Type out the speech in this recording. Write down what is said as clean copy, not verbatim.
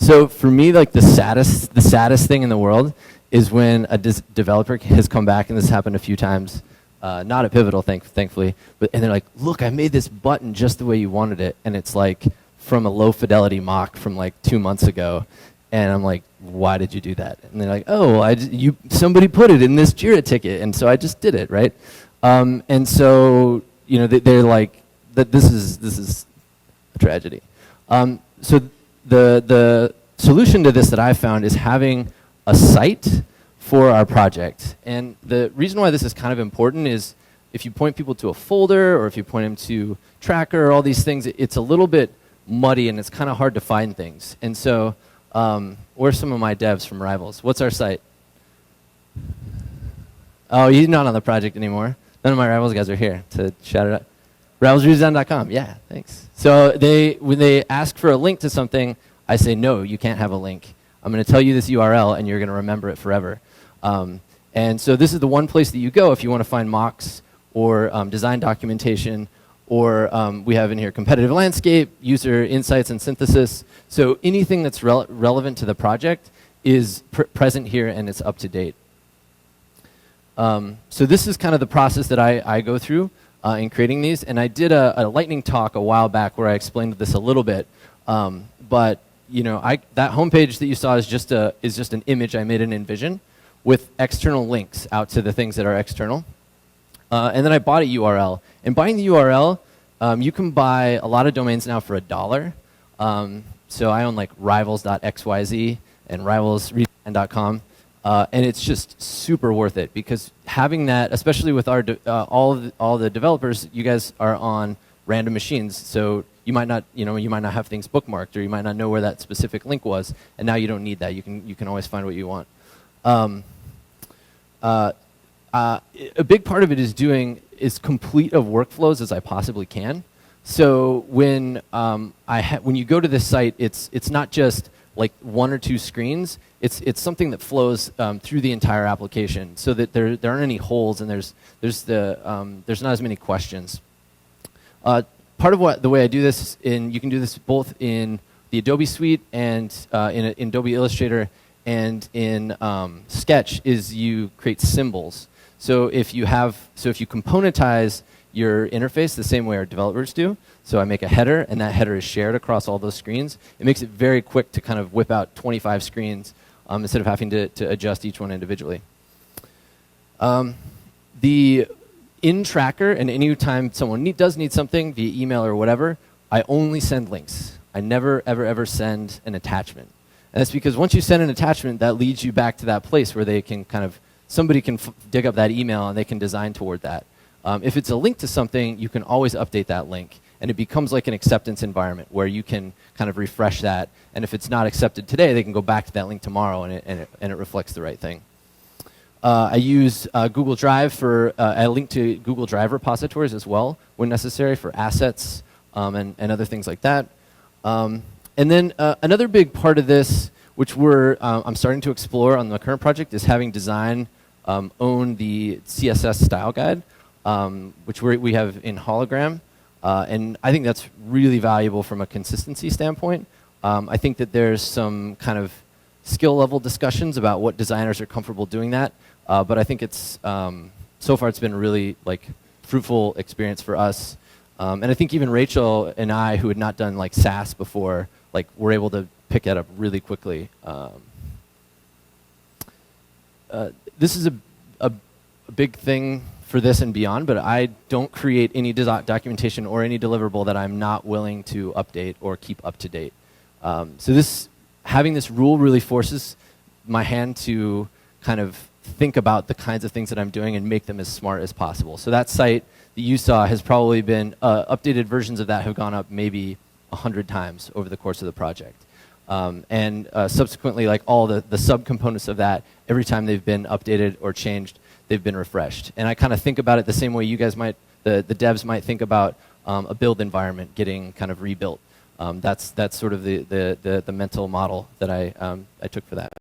So for me, like the saddest thing in the world is when a developer has come back, and this happened a few times, not at Pivotal, thankfully, and they're like, look, I made this button just the way you wanted it, and it's like from a low fidelity mock from like 2 months ago, and I'm like, why did you do that? And they're like, oh, somebody put it in this Jira ticket, and so I just did it, right? And so, you know, they're like, this is a tragedy. So the solution to this that I found is having a site for our project. And the reason why this is kind of important is if you point people to a folder or if you point them to Tracker or all these things, it's a little bit muddy and it's kind of hard to find things. And so where's some of my devs from Rivals? What's our site? Oh, he's not on the project anymore. None of my Rivals guys are here to shout it out. RivalsRedesign.com, yeah, thanks. So when they ask for a link to something, I say, no, you can't have a link. I'm going to tell you this URL, and you're going to remember it forever. And so this is the one place that you go if you want to find mocks or design documentation, or we have in here competitive landscape, user insights and synthesis. So anything that's relevant to the project is present here, and it's up to date. So this is kind of the process that I go through in creating these, and I did a lightning talk a while back where I explained this a little bit. But you know, that homepage that you saw is just an image I made in InVision with external links out to the things that are external. And then I bought a URL. And buying the URL, you can buy a lot of domains now for $1. So I own like rivals.xyz and rivalsredesign.com. And it's just super worth it because having that, especially with our all the developers, you guys are on random machines, so you might not have things bookmarked, or you might not know where that specific link was, and now you don't need that. You can always find what you want. A big part of it is as complete of workflows as I possibly can. So when when you go to this site, it's not just like 1 or 2 screens. It's something that flows through the entire application, so that there aren't any holes and there's not as many questions. Part of the way I do this, you can do this both in the Adobe Suite and in Adobe Illustrator and in Sketch, is you create symbols. So if you componentize your interface the same way our developers do, so I make a header, and that header is shared across all those screens, it makes it very quick to kind of whip out 25 screens instead of having to adjust each one individually. In Tracker, and anytime someone does need something via email or whatever, I only send links. I never, ever send an attachment. And that's because once you send an attachment, that leads you back to that place where they can somebody can dig up that email and they can design toward that. If it's a link to something, you can always update that link. And it becomes like an acceptance environment where you can kind of refresh that. And if it's not accepted today, they can go back to that link tomorrow and it reflects the right thing. I use Google Drive I link to Google Drive repositories as well when necessary for assets and other things like that. And then another big part of this, which I'm starting to explore on the current project, is having design own the CSS style guide, which we have in Hologram. And I think that's really valuable from a consistency standpoint. I think that there's some kind of skill level discussions about what designers are comfortable doing that. But I think it's so far it's been a really fruitful experience for us. And I think even Rachel and I, who had not done Sass before, were able to pick that up really quickly. This is a big thing for this and beyond, but I don't create any documentation or any deliverable that I'm not willing to update or keep up to date. So having this rule really forces my hand to kind of think about the kinds of things that I'm doing and make them as smart as possible. So that site that you saw has probably been, updated versions of that have gone up maybe 100 times over the course of the project. And subsequently, all the subcomponents of that, every time they've been updated or changed, they've been refreshed. And I kind of think about it the same way you guys might, the devs might think about a build environment getting kind of rebuilt. That's sort of the mental model that I took for that.